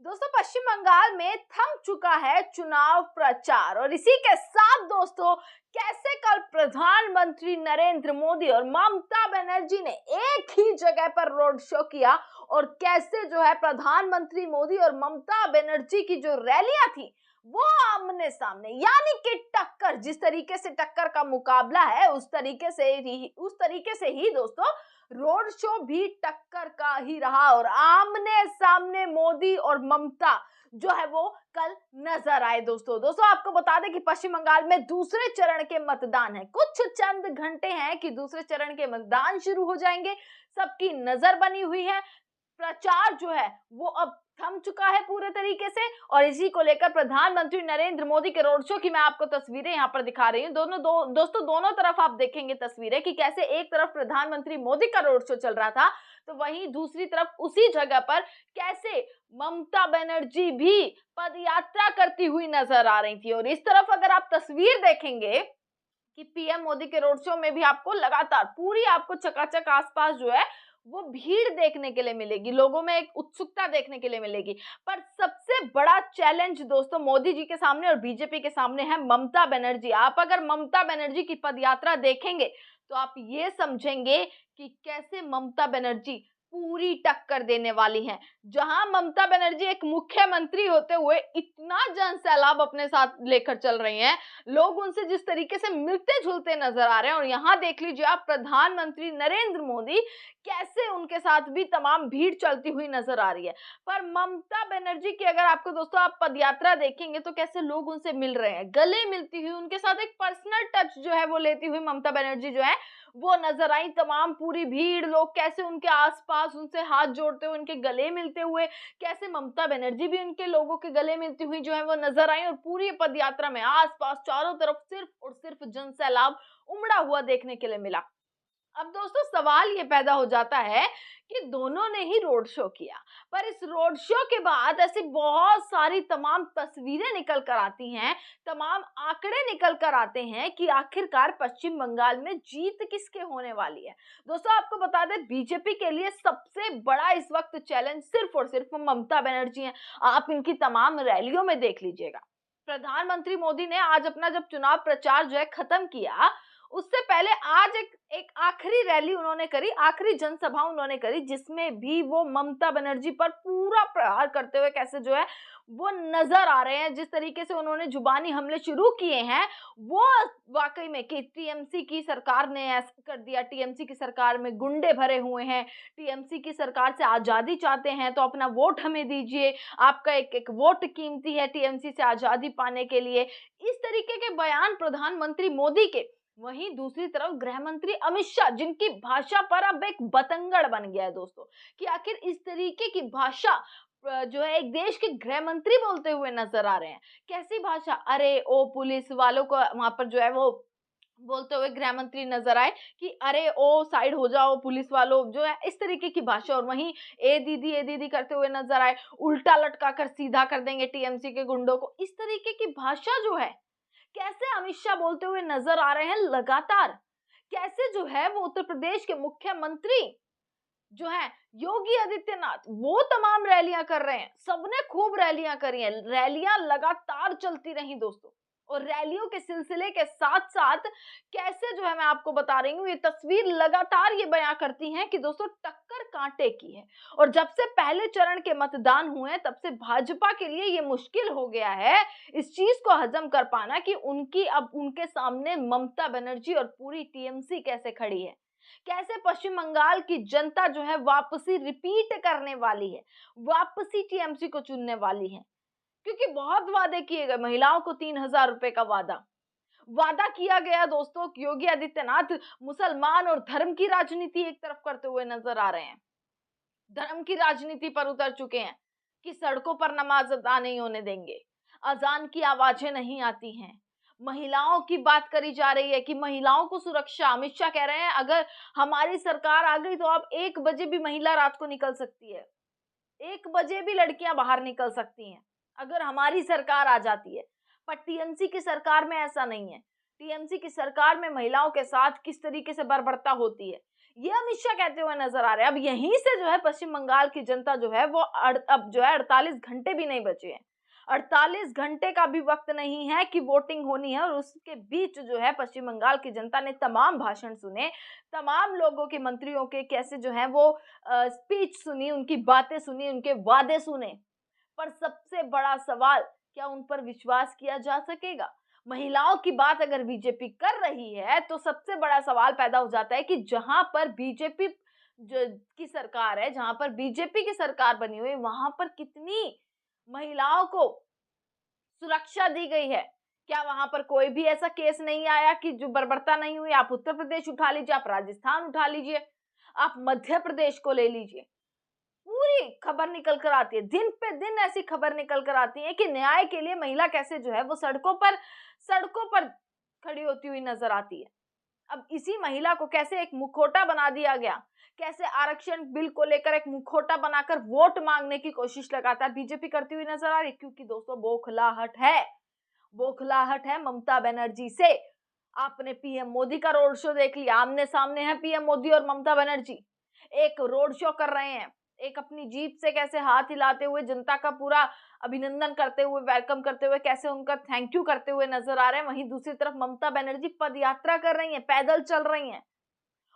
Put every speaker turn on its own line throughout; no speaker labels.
दोस्तों पश्चिम बंगाल में थम चुका है चुनाव प्रचार और इसी के साथ दोस्तों कैसे कल प्रधानमंत्री नरेंद्र मोदी और ममता बनर्जी ने एक ही जगह पर रोड शो किया और कैसे जो है प्रधानमंत्री मोदी और ममता बनर्जी की जो रैलियां थी वो आमने सामने यानी कि टक्कर, जिस तरीके से टक्कर का मुकाबला है उस तरीके से ही दोस्तों रोड शो भी टक्कर का ही रहा और आमने सामने मोदी और ममता जो है वो कल नजर आए। दोस्तों आपको बता दें कि पश्चिम बंगाल में दूसरे चरण के मतदान है, कुछ चंद घंटे हैं कि दूसरे चरण के मतदान शुरू हो जाएंगे। सबकी नजर बनी हुई है, प्रचार जो है वो अब थम चुका है पूरे तरीके से और इसी को लेकर प्रधानमंत्री नरेंद्र मोदी के रोड शो की मैं आपको तस्वीरें यहां पर दिखा रही हूं। दोस्तों दोनों तरफ आप देखेंगे तस्वीरें कि कैसे एक तरफ प्रधानमंत्री मोदी का रोड शो चल रहा था तो वहीं दूसरी तरफ उसी जगह पर कैसे ममता बनर्जी भी पदयात्रा करती हुई नजर आ रही थी। और इस तरफ अगर आप तस्वीर देखेंगे कि पीएम मोदी के रोड शो में भी आपको लगातार पूरी आपको चकाचक आसपास जो है वो भीड़ देखने के लिए मिलेगी, लोगों में एक उत्सुकता देखने के लिए मिलेगी। पर सबसे बड़ा चैलेंज दोस्तों मोदी जी के सामने और बीजेपी के सामने है ममता बनर्जी। आप अगर ममता बनर्जी की पदयात्रा देखेंगे तो आप ये समझेंगे कि कैसे ममता बनर्जी पूरी टक्कर देने वाली हैं। जहां ममता बनर्जी एक मुख्यमंत्री होते हुए इतना जन सैलाब अपने साथ लेकर चल रही हैं, लोग उनसे जिस तरीके से मिलते जुलते नजर आ रहे हैं और यहाँ देख लीजिए आप प्रधानमंत्री नरेंद्र मोदी कैसे उनके साथ भी तमाम भीड़ चलती हुई नजर आ रही है। पर ममता बनर्जी की अगर आपको दोस्तों आप पदयात्रा देखेंगे तो कैसे लोग उनसे मिल रहे हैं, गले मिलती हुई उनके साथ एक पर्सनल टच जो है वो लेती हुई ममता बनर्जी जो है वो नजर आई। तमाम पूरी भीड़ लोग कैसे उनके आसपास उनसे हाथ जोड़ते हुए उनके गले मिलते हुए, कैसे ममता बनर्जी भी उनके लोगों के गले मिलती हुई जो है वो नजर आई और पूरी पदयात्रा में आसपास चारों तरफ सिर्फ और सिर्फ जन सैलाब उमड़ा हुआ देखने के लिए मिला। अब दोस्तों सवाल ये पैदा हो जाता है कि दोनों ने ही रोड शो किया, पर इस रोड शो के बाद ऐसी बहुत सारी तमाम तस्वीरें निकल कर आती हैं, तमाम आंकड़े निकल कर आते हैं कि आखिरकार पश्चिम बंगाल में जीत किसके होने वाली है। दोस्तों आपको बता दें बीजेपी के लिए सबसे बड़ा इस वक्त चैलेंज सिर्फ और सिर्फ ममता बनर्जी है। आप इनकी तमाम रैलियों में देख लीजिएगा, प्रधानमंत्री मोदी ने आज अपना जब चुनाव प्रचार जो है खत्म किया उससे पहले आज एक आखिरी रैली उन्होंने करी, आखिरी जनसभा उन्होंने करी जिसमें भी वो ममता बनर्जी पर पूरा प्रहार करते हुए कैसे जो है वो नजर आ रहे हैं। जिस तरीके से उन्होंने जुबानी हमले शुरू किए हैं वो वाकई में कि टीएमसी की सरकार ने ऐसा कर दिया, टीएमसी की सरकार में गुंडे भरे हुए हैं, टीएमसी की सरकार से आजादी चाहते हैं तो अपना वोट हमें दीजिए, आपका एक एक वोट कीमती है टीएमसी से आजादी पाने के लिए। इस तरीके के बयान प्रधानमंत्री मोदी के, वहीं दूसरी तरफ गृह मंत्री अमित शाह जिनकी भाषा पर अब एक बतंगड़ बन गया है दोस्तों कि आखिर इस तरीके की भाषा जो है एक देश के गृह मंत्री बोलते हुए नजर आ रहे हैं। कैसी भाषा, अरे ओ पुलिस वालों को वहां पर जो है वो बोलते हुए गृह मंत्री नजर आए कि अरे ओ साइड हो जाओ पुलिस वालों, जो है इस तरीके की भाषा। और वहीं ए दीदी करते हुए नजर आए, उल्टा लटका कर सीधा कर देंगे टीएमसी के गुंडों को। इस तरीके की भाषा जो है कैसे अमित शाह बोलते हुए नजर आ रहे हैं लगातार, कैसे जो है वो उत्तर प्रदेश के मुख्यमंत्री जो है योगी आदित्यनाथ वो तमाम रैलियां कर रहे हैं। सबने खूब रैलियां करी हैं, रैलियां लगातार चलती रही दोस्तों। और रैलियों के सिलसिले के साथ साथ कैसे जो है मैं आपको बता रही हूँ ये तस्वीर लगातार ये बयां करती हैं कि दोस्तों टक्कर कांटे की है। और जब से पहले चरण के मतदान हुए तब से भाजपा के लिए ये मुश्किल हो गया है इस चीज को हजम कर पाना कि उनकी अब उनके सामने ममता बनर्जी और पूरी टीएमसी कैसे खड़ी है, कैसे पश्चिम बंगाल की जनता जो है वापसी रिपीट करने वाली है, वापसी टीएमसी को चुनने वाली है। क्योंकि बहुत वादे किए गए, महिलाओं को 3,000 रुपए का वादा किया गया दोस्तों। योगी आदित्यनाथ मुसलमान और धर्म की राजनीति एक तरफ करते हुए नजर आ रहे हैं, धर्म की राजनीति पर उतर चुके हैं कि सड़कों पर नमाज अदा नहीं होने देंगे, अजान की आवाजें नहीं आती हैं, महिलाओं की बात करी जा रही है कि महिलाओं को सुरक्षा। अमित शाह कह रहे हैं अगर हमारी सरकार आ गई तो अब 1 बजे भी महिला रात को निकल सकती है, 1 बजे भी लड़कियां बाहर निकल सकती हैं अगर हमारी सरकार आ जाती है। पर टीएमसी की सरकार में ऐसा नहीं है। टीएमसी की सरकार में महिलाओं के साथ किस तरीके से बर्बरता होती है, ये अमित शाह कहते हुए नजर आ रहे हैं। अब यहीं से जो है पश्चिम बंगाल की जनता जो है वो अब जो है 48 घंटे भी नहीं बचे हैं, 48 घंटे का भी वक्त नहीं है कि वोटिंग होनी है, और उसके बीच जो है पश्चिम बंगाल की जनता ने तमाम भाषण सुने, तमाम लोगों के, मंत्रियों के कैसे जो है वो स्पीच सुनी, उनकी बातें सुनी, उनके वादे सुने। पर सबसे बड़ा सवाल, क्या उन पर विश्वास किया जा सकेगा? महिलाओं की बात अगर बीजेपी कर रही है तो सबसे बड़ा सवाल पैदा हो जाता है कि जहां पर बीजेपी की सरकार है, जहां पर बीजेपी की सरकार बनी हुई है, वहां पर कितनी महिलाओं को सुरक्षा दी गई है? क्या वहां पर कोई भी ऐसा केस नहीं आया कि जो बर्बरता नहीं हुई? आप उत्तर प्रदेश उठा लीजिए, आप राजस्थान उठा लीजिए, आप मध्य प्रदेश को ले लीजिए, पूरी खबर निकल कर आती है, दिन पे दिन ऐसी खबर निकल कर आती है कि न्याय के लिए महिला कैसे जो है वो सड़कों पर खड़ी होती हुई नजर आती है। अब इसी महिला को कैसे एक मुखौटा बना दिया गया, कैसे आरक्षण बिल को लेकर एक मुखौटा बनाकर वोट मांगने की कोशिश लगातार बीजेपी करती हुई नजर आ रही है, क्योंकि दोस्तों बौखलाहट है ममता बनर्जी से। आपने पीएम मोदी का रोड शो देख लिया, आमने सामने है पीएम मोदी और ममता बनर्जी, एक रोड शो कर रहे हैं, एक अपनी जीप से कैसे हाथ हिलाते हुए जनता का पूरा अभिनंदन करते हुए, वेलकम करते हुए, कैसे उनका थैंक यू करते हुए नजर आ रहे हैं। वहीं दूसरी तरफ ममता बनर्जी पद यात्रा कर रही हैं, पैदल चल रही हैं,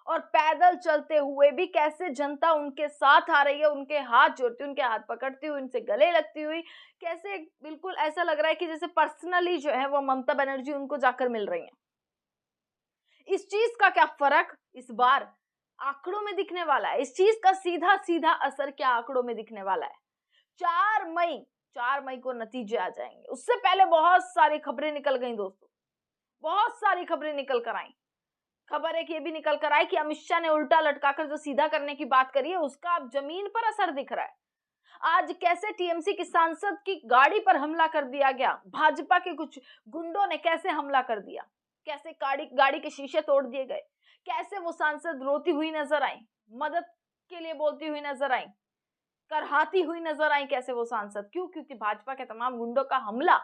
और पैदल चलते हुए भी कैसे जनता उनके साथ आ रही है, उनके हाथ जोड़ती हुई, उनके हाथ पकड़ती हुई, उनसे गले लगती हुई, कैसे बिल्कुल ऐसा लग रहा है कि जैसे पर्सनली जो है वो ममता बनर्जी उनको जाकर मिल रही हैं। इस चीज का क्या फर्क इस बार आंकड़ों में दिखने वाला है? इस चीज का सीधा सीधा असर क्या आंकड़ों में दिखने वाला है? 4 मई को नतीजे आ जाएंगे, उससे पहले बहुत सारी खबरें निकल गई दोस्तों, बहुत सारी खबरें निकल कर आई। खबर एक ये भी निकल कर आई कि अमित शाह ने उल्टा लटकाकर जो सीधा करने की बात करी है, उसका अब जमीन पर असर दिख रहा है। आज कैसे टीएमसी की सांसद की गाड़ी पर हमला कर दिया गया, भाजपा के कुछ गुंडों ने कैसे हमला कर दिया, कैसे गाड़ी के शीशे तोड़ दिए गए, कैसे वो सांसद रोती हुई नजर आई, मदद के लिए बोलती हुई नजर आई, करहाती हुई नजर आई, कैसे वो सांसद, क्यों? क्योंकि भाजपा के तमाम गुंडों का हमला।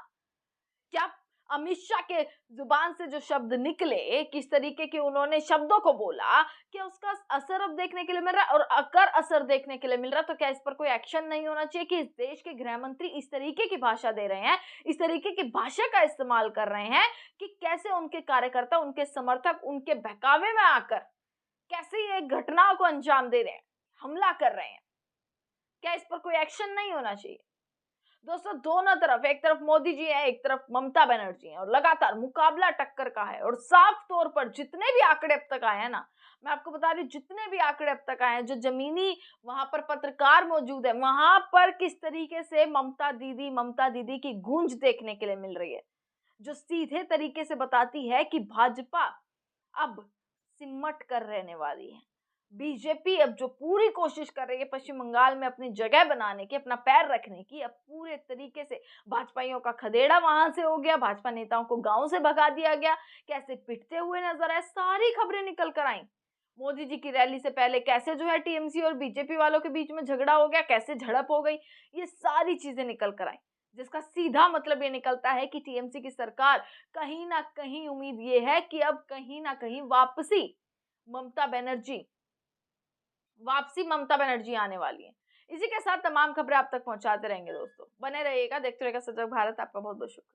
क्या अमित शाह के जुबान से जो शब्द निकले, किस तरीके के उन्होंने शब्दों को बोला, क्या उसका असर अब देखने के लिए मिल रहा है? और अगर असर देखने के लिए मिल रहा है तो क्या इस पर कोई एक्शन नहीं होना चाहिए कि इस देश के गृह मंत्री इस तरीके की भाषा दे रहे हैं, इस तरीके की भाषा का इस्तेमाल कर रहे हैं कि कैसे उनके कार्यकर्ता, उनके समर्थक उनके बहकावे में आकर कैसे ये घटनाओं को अंजाम दे रहे हैं, हमला कर रहे हैं? क्या इस पर कोई एक्शन नहीं होना चाहिए? दोस्तों दोनों तरफ, एक तरफ मोदी जी है, एक तरफ ममता बनर्जी है, और लगातार मुकाबला टक्कर का है। और साफ तौर पर जितने भी आंकड़े अब तक आए हैं ना, मैं आपको बता रही हूँ, जितने भी आंकड़े अब तक आए हैं, जो जमीनी वहां पर पत्रकार मौजूद है, वहां पर किस तरीके से ममता दीदी की गूंज देखने के लिए मिल रही है, जो सीधे तरीके से बताती है कि भाजपा अब सिमट कर रहने वाली है। बीजेपी अब जो पूरी कोशिश कर रही है पश्चिम बंगाल में अपनी जगह बनाने की, अपना पैर रखने की, अब पूरे तरीके से भाजपाइयों का खदेड़ा वहां से हो गया, भाजपा नेताओं को गांव से भगा दिया गया, कैसे पिटते हुए नजर आए, सारी खबरें निकल कर आई। मोदी जी की रैली से पहले कैसे जो है टीएमसी और बीजेपी वालों के बीच में झगड़ा हो गया, कैसे झड़प हो गई, ये सारी चीजें निकल कर आई, जिसका सीधा मतलब ये निकलता है कि टीएमसी की सरकार कहीं ना कहीं, उम्मीद ये है कि अब कहीं ना कहीं वापसी ममता बनर्जी आने वाली है। इसी के साथ तमाम खबरें आप तक पहुंचाते रहेंगे दोस्तों, बने रहिएगा, देखते रहिएगा सजग भारत। आपका बहुत बहुत शुक्रिया।